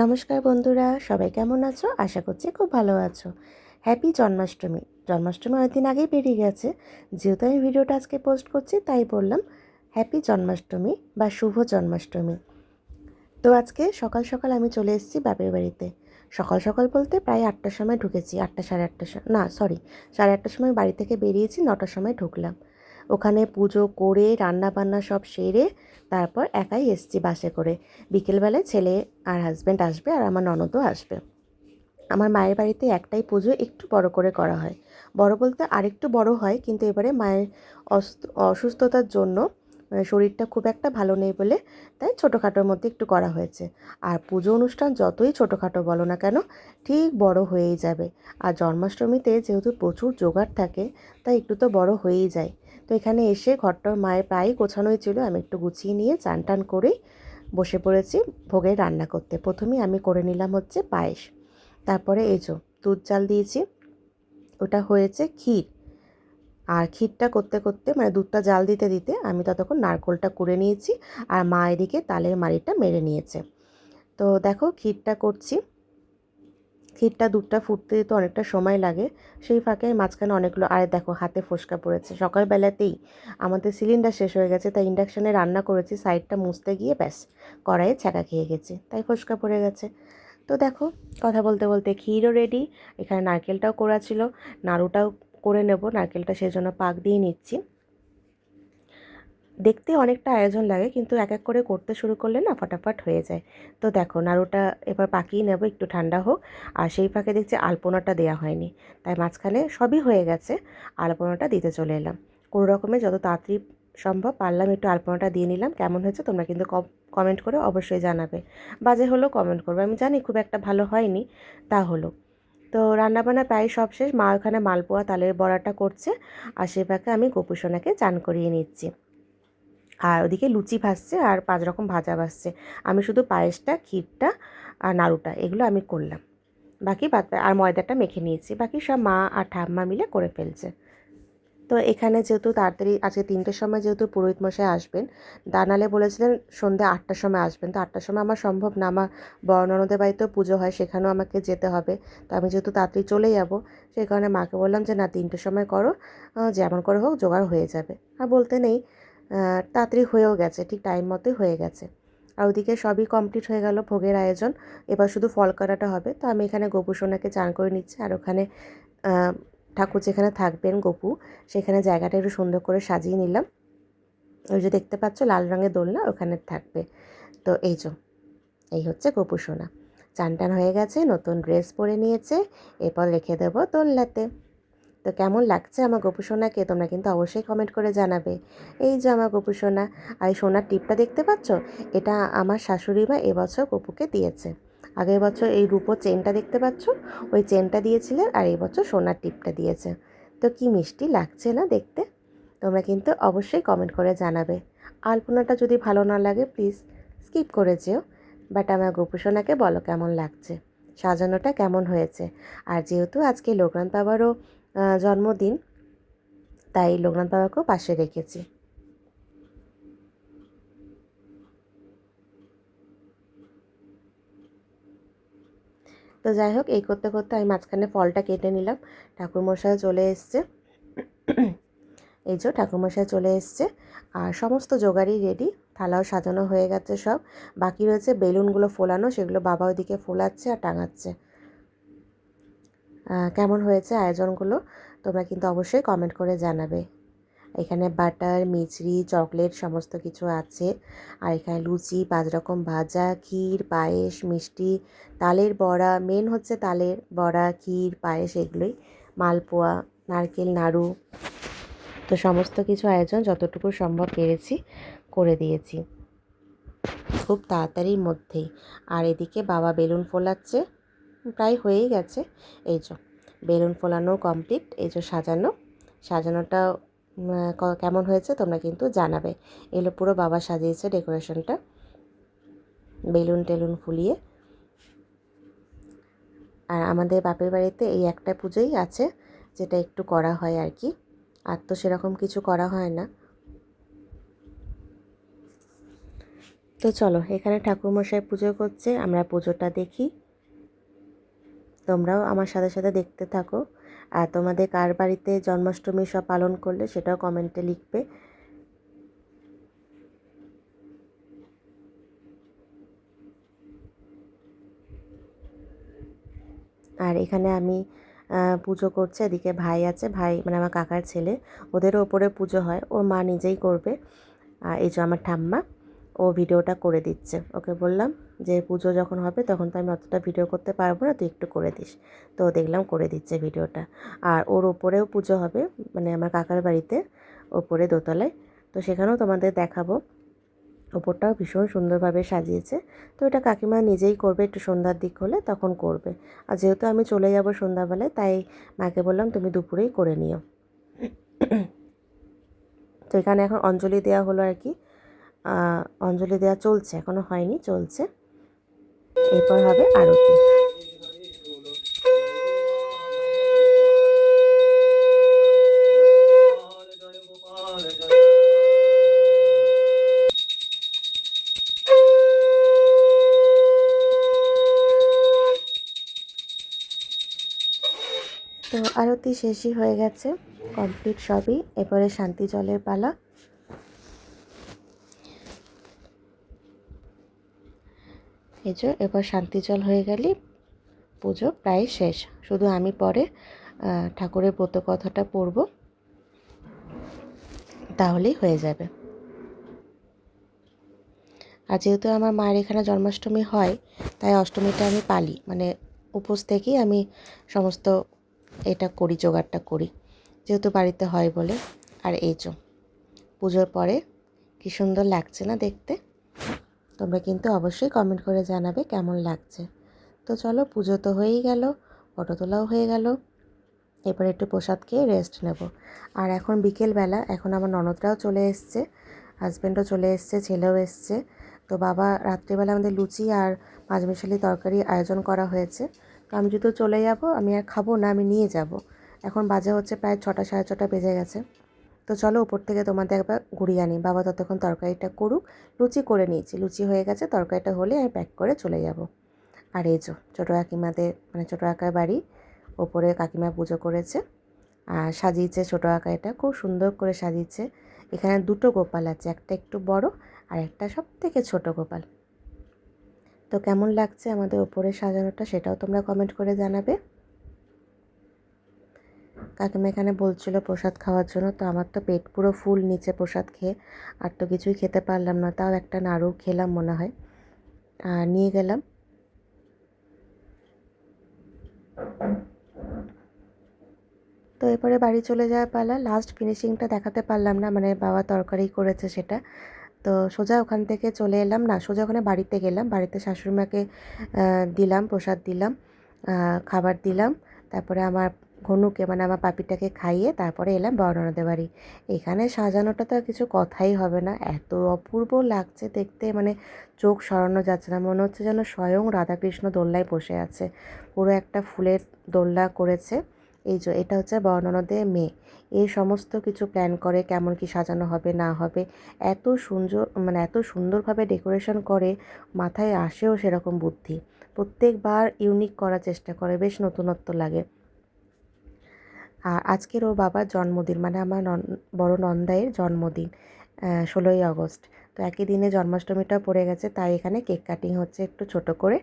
নমস্কার বন্ধুরা, সবাই কেমন আছো? আশা করছি খুব ভালো আছো। হ্যাপি জন্মাষ্টমী। জন্মাষ্টমী অনেকদিন আগেই পেরিয়ে গেছে। যেহেতু আমি ভিডিওটা আজকে পোস্ট করছি তাই বললাম হ্যাপি জন্মাষ্টমী বা শুভ জন্মাষ্টমী। তো আজকে সকাল সকাল আমি চলে এসেছি বাপের বাড়িতে। সকাল সকাল বলতে প্রায় 8টার সময় ঢুকেছি। 8টা সাড়ে 8টার সময়, না সরি, সাড়ে 8টার সময় বাড়ি থেকে বেরিয়েছি, 9টার সময় ঢুকলাম। ওখানে পুজো করে রান্না বান্না সব সেরে তারপর একাই এসেছি বাসে করে। বিকেলবেলায় ছেলে আর হাজব্যান্ড আসবে আর আমার ননদও আসবে। আমার মায়ের বাড়িতে একটাই পুজো একটু বড় করে করা হয়। বড় বলতে আরেকটু বড় হয়, কিন্তু এবারে মায়ের অসুস্থতার জন্য শরীরটা খুব একটা ভালো নেই বলে তাই ছোটোখাটোর মধ্যে একটু করা হয়েছে। আর পুজো অনুষ্ঠান যতই ছোটোখাটো বলো না কেন, ঠিক বড় হয়েই যাবে। আর জন্মাষ্টমীতে যেহেতু প্রচুর জোগাড় থাকে তাই একটু তো বড় হয়েই যায়। তো এখানে এসে ঘরটা মায়ের প্রায় গোছানোই ছিল, আমি একটু গুছিয়ে নিয়ে চান টান করেই বসে পড়েছি ভোগের রান্না করতে। প্রথমেই আমি করে নিলাম হচ্ছে পায়েস। তারপরে এই যে দুধ জাল দিয়েছি, ওটা হয়েছে ক্ষীর। আর ক্ষীরটা করতে করতে মানে দুধটা জাল দিতে দিতে আমি ততক্ষণ নারকোলটা কুড়ে নিয়েছি, আর মা এদিকে তালের মাড়িটা মেরে নিয়েছে। তো দেখো ক্ষীরটা করছি। ক্ষীরটা দুধটা ফুটতে দিতে অনেকটা সময় লাগে, সেই ফাঁকে মাঝখানে অনেকগুলো, আর দেখো হাতে ফোস্কা পড়েছে। সকালবেলাতেই আমাদের সিলিন্ডার শেষ হয়ে গেছে, তাই ইন্ডাকশানে রান্না করেছি, সাইডটা মুছতে গিয়ে ব্যাস কড়াইয়ে ছ্যাঁকা খেয়ে গেছে, তাই ফোস্কা পড়ে গেছে। তো দেখো, কথা বলতে বলতে ক্ষীরও রেডি, এখানে নারকেলটাও কোড়া ছিল, নাড়ুটাও করে নেব, নারকেলটা সেজন্য পাক দিয়ে নিচ্ছি। দেখতে অনেকটা আয়োজন লাগে, কিন্তু এক এক করে করতে শুরু করলে না ফটাফট হয়ে যায়। তো দেখো নাড়ুটা এবার পাকিয়ে নেব, একটু ঠান্ডা হোক। আর সেই ফাঁকে দেখছি আলপনাটা দেওয়া হয়নি, তাই মাঝখানে সবই হয়ে গেছে, আলপনাটা দিতে চলে এলাম। কোনো রকমে যত তাড়াতাড়ি সম্ভব পারলাম একটু আলপনাটা দিয়ে নিলাম। কেমন হয়েছে তোমরা কিন্তু কমেন্ট করে অবশ্যই জানাবে। বাজে হলেও কমেন্ট করবে, আমি জানি খুব একটা ভালো হয়নি, তা হলো। তো রান্নাবান্না প্রায় সব শেষ, মা ওখানে মালপোয়া তালের বড়াটা করছে, আর সে ফাঁকে আমি গোপুসোনাকে চান করিয়ে নিচ্ছি। আর ওদিকে লুচি ভাজছে আর 5 রকম ভাজা ভাজছে। আমি শুধু পায়েসটা, ক্ষীরটা আর নাড়ুটা এগুলো আমি করলাম। বাকি আর ময়দাটা মেখে নিয়েছি, বাকি সব মা আর ঠাম্মা মিলে করে ফেলছে। তো এখানে যেহেতু তাড়াতাড়ি আজকে 3টের সময় যেহেতু পুরোহিত মশাই আসবেন, দানালে বলেছিলেন সন্ধ্যে 8টার সময় আসবেন। তো 8টার সময় আমার সম্ভব না, আমার বড় ননদের বাড়িতেও পুজো হয়, সেখানেও আমাকে যেতে হবে। তো আমি যেহেতু তাড়াতাড়ি চলে যাব, সেই কারণে মাকে বললাম যে না, 3টের সময় করো, যেমন করে হোক জোগাড় হয়ে যাবে। আর বলতে নেই, তাড়াতাড়ি হয়েও গেছে, ঠিক টাইম মতোই হয়ে গেছে। আর ওদিকে সবই কমপ্লিট হয়ে গেল ভোগের আয়োজন, এবার শুধু ফল কাটাটা হবে। তো আমি এখানে গোপু সোনাকে চান করে নিচ্ছি, আর ওখানে ঠাকুর যেখানে থাকবেন গোপু, সেখানে জায়গাটা একটু সুন্দর করে সাজিয়ে নিলাম। ওই যে দেখতে পাচ্ছ লাল রঙের দোলনা ওখানে থাকবে। তো এই হচ্ছে গোপু সোনা। চান টান হয়ে গেছে, নতুন ড্রেস পরে নিয়েছে, এরপর রেখে দেবো দোলনাতে। তো কেমন লাগছে আমার গোপু সোনাকে তোমরা কিন্তু অবশ্যই কমেন্ট করে জানাবে। এই যে আমার গোপু সোনা, আর এই সোনার টিপটা দেখতে পাচ্ছ, এটা আমার শাশুড়ি মা এবছর গোপুকে দিয়েছে। আগের বছর এই রূপোর চেনটা দেখতে পাচ্ছ, ওই চেনটা দিয়েছিলেন, আর এই বছর সোনার টিপটা দিয়েছে। তো কি মিষ্টি লাগছে না দেখতে? তোমরা কিন্তু অবশ্যই কমেন্ট করে জানাবে। আলপনাটা যদি ভালো না লাগে প্লিজ স্কিপ করে যেও, বাট আমার গোপু সোনাকে বলো কেমন লাগছে, সাজানোটা কেমন হয়েছে। আর যেহেতু আজকে লোকনাথ বাবারও জন্মদিন, তাই লোকনাথ বাবাকেও পাশে রেখেছি। তো যাই হোক, এই করতে করতে আমি মাঝখানে ফলটা কেটে নিলাম। ঠাকুরমশাই চলে এসছে, এই যে ঠাকুরমশাই চলে এসছে, আর সমস্ত জোগাড়ই রেডি, থালাও সাজানো হয়ে গেছে সব। বাকি রয়েছে বেলুনগুলো ফোলানো, সেগুলো বাবা ওইদিকে ফোলাচ্ছে আর টাঙাচ্ছে। কেমন হয়েছে আয়োজনগুলো তোমরা কিন্তু অবশ্যই কমেন্ট করে জানাবে। এখানে বাটার, মিছরি, চকলেট সমস্ত কিছু আছে। আর এখানে লুচি, 5 রকম ভাজা, ক্ষীর, পায়েস, মিষ্টি, তালের বড়া, মেন হচ্ছে তালের বড়া, ক্ষীর, পায়েস এগুলোই, মালপোয়া, নারকেল নাড়ু। তো সমস্ত কিছু আয়োজন যতটুকু সম্ভব পেরেছি করে দিয়েছি খুব তাড়াতাড়ির মধ্যেই। আর এদিকে বাবা বেলুন ফোলাচ্ছে, প্রায় হয়েই গেছে। এই যে বেলুন ফোলানো কমপ্লিট, এই যে সাজানোটা কেমন হয়েছে তোমরা কিন্তু জানাবে। এগুলো পুরো বাবা সাজিয়েছে ডেকোরেশনটা বেলুন টেলুন ফুলিয়ে। আর আমাদের বাপের বাড়িতে এই একটা পুজোই আছে যেটা একটু করা হয় আর কি, আর তো সেরকম কিছু করা হয় না। তো চলো, এখানে ঠাকুরমশাই পুজো করছে, আমরা পুজোটা দেখি। তোমরাও আমার সাথে সাথে দেখতে থাকো। আর তোমাদের কার বাড়িতে জন্মাষ্টমী সব পালন করলে সেটাও কমেন্টে লিখবে। আর এখানে আমি পুজো করছে, এদিকে ভাই আছে, ভাই মানে আমার কাকার ছেলে, ওদেরও ওপরে পুজো হয়, ওর মা নিজেই করবে। আর এই যে আমার ঠাম্মা, ও ভিডিওটা করে দিচ্ছে। ওকে বললাম যে পুজো যখন হবে তখন তো আমি অতটা ভিডিও করতে পারবো না, তুই একটু করে দিস। তো দেখলাম করে দিচ্ছে ভিডিওটা। আর ওর ওপরেও পুজো হবে, মানে আমার কাকার বাড়িতে ওপরে দোতলায়, তো সেখানেও তোমাদের দেখাবো। ওপরটাও ভীষণ সুন্দরভাবে সাজিয়েছে। তো এটা কাকিমা নিজেই করবে, একটু সন্ধ্যার দিক হলে তখন করবে। আর যেহেতু আমি চলে যাব সন্ধ্যাবেলায়, তাই মাকে বললাম তুমি দুপুরেই করে নিও। তো এখানে এখন অঞ্জলি দেওয়া হলো আর কি, অঞ্জলি দেওয়া চলছে, এখনও হয়নি, চলছে। এরপর হবে আরতি। তো আরতি শেষই হয়ে গেছে, কমপ্লিট সবই। এরপরে শান্তি জলের পালা। এই যে এবার শান্তি জল হয়ে গেলে পুজো প্রায় শেষ। শুধু আমি পরে ঠাকুরের ব্রত কথাটা পড়ব, তাহলেই হয়ে যাবে। আর যেহেতু আমার মায়ের এখানে জন্মাষ্টমী হয়, তাই অষ্টমীটা আমি পালি, মানে উপোস থেকেই আমি সমস্ত এটা করি, জোগাড়টা করি, যেহেতু বাড়িতে হয় বলে। আর এই যে পুজোর পরে কী সুন্দর লাগছে না দেখতে? তোমরা কিন্তু অবশ্যই কমেন্ট করে জানাবে কেমন লাগছে। তো চলো, পুজো তো হয়েই গেল, ফটো তোলাও হয়ে গেল, এরপর একটু প্রসাদ খেয়ে রেস্ট নেব। আর এখন বিকেলবেলা, এখন আমার ননদরাও চলে এসছে, হাজব্যান্ডও চলে এসছে, ছেলেও এসছে। তো বাবা রাত্রিবেলা আমাদের লুচি আর পাঁচমিশালি তরকারি আয়োজন করা হয়েছে। তো আমি যেহেতু চলে যাব, আমি আর খাবো না, আমি নিয়ে যাব। এখন বাজে হচ্ছে প্রায় 6টা, সাড়ে 6টা বেজে গেছে। তো চলো উপর থেকে তোমাদের একবার ঘুরিয়ে আনি। বাবা ততক্ষণ তরকারিটা করুক। লুচি করে নিয়েছি, লুচি হয়ে গেছে, তরকারিটা হলে আমি প্যাক করে চলে যাব। আর এই যে ছোটো কাকিমাদের, মানে ছোটো কাকার বাড়ি, ওপরে কাকিমা পুজো করেছে আর সাজিয়েছে ছোটো কাকা, এটা খুব সুন্দর করে সাজিয়েছে। এখানে দুটো গোপাল আছে, একটা একটু বড় আর একটা সব থেকে ছোটো গোপাল। তো কেমন লাগছে আমাদের ওপরে সাজানোটা সেটাও তোমরা কমেন্ট করে জানাবে। কাকিমা এখানে বলছিল প্রসাদ খাওয়ার জন্য, তো আমার তো পেট পুরো ফুল নিচে প্রসাদ খেয়ে, আর তো কিছুই খেতে পারলাম না। তাও একটা নাড়ু খেলাম মনে হয়, আর নিয়ে গেলাম। তো এরপরে বাড়ি চলে যাওয়ার পালা। লাস্ট ফিনিশিংটা দেখাতে পারলাম না, মানে বাবা তরকারি করেছে সেটা। তো সোজা ওখান থেকে চলে এলাম, না সোজা ওখানে বাড়িতে গেলাম, বাড়িতে শাশুড়িমাকে দিলাম, প্রসাদ দিলাম, খাবার দিলাম। তারপরে আমার ঘনুকে, মানে আমার পাপিটাকে খাইয়ে তারপরে এলাম বড়নদের বাড়ি। এখানে সাজানোটা তো আর কিছু কথাই হবে না, এত অপূর্ব লাগছে দেখতে, মানে চোখ সরানো যাচ্ছে না, মনে হচ্ছে যেন স্বয়ং রাধাকৃষ্ণ দোলনায় বসে আছে। পুরো একটা ফুলের দোলনা করেছে। এই যে এটা হচ্ছে বড়নদের মেয়ে, এই সমস্ত কিছু প্ল্যান করে কেমন কি সাজানো হবে না হবে। এত সুন্দর, মানে এত সুন্দরভাবে ডেকোরেশন করে, মাথায় আসেও সেরকম বুদ্ধি। প্রত্যেকবার ইউনিক করার চেষ্টা করে, বেশ নতুনত্ব লাগে। আর আজকের ওর বাবার জন্মদিন, মানে আমার বড় নন্দাইয়ের জন্মদিন, 16ই আগস্ট। তো একই দিনে জন্মাষ্টমীটাও পড়ে গেছে, তাই এখানে কেক কাটিং হচ্ছে একটু ছোট করে।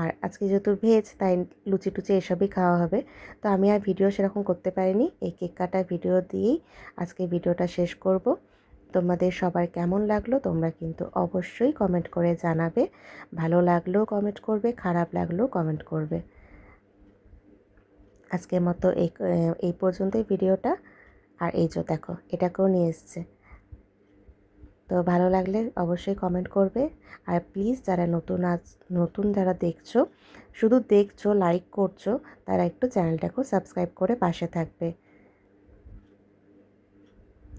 আর আজকে যেহেতু ভেজ, তাই লুচি টুচি এসবই খাওয়া হবে। তো আমি আর ভিডিও সেরকম করতে পারিনি, এই কেক কাটার ভিডিও দিয়েই আজকে ভিডিওটা শেষ করব। তোমাদের সবার কেমন লাগলো তোমরা কিন্তু অবশ্যই কমেন্ট করে জানাবে। ভালো লাগলেও কমেন্ট করবে, খারাপ লাগলেও কমেন্ট করবে। আজকের মতো এই পর্যন্তই ভিডিওটা। আর এই যে দেখো, এটাকেও নিয়ে এসছে। তো ভালো লাগলে অবশ্যই কমেন্ট করবে। আর প্লিজ যারা নতুন যারা দেখছো, শুধু দেখছো, লাইক করছো, তারা একটু চ্যানেলটাকেও সাবস্ক্রাইব করে পাশে থাকবে।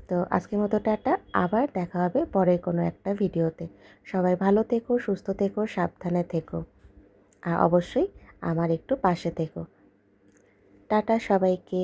তো আজকের মতো টাটা, আবার দেখা হবে পরের কোনো একটা ভিডিওতে। সবাই ভালো থেকো, সুস্থ থেকো, সাবধানে থেকো, আর অবশ্যই আমার একটু পাশে থেকো। টাটা সবাইকে।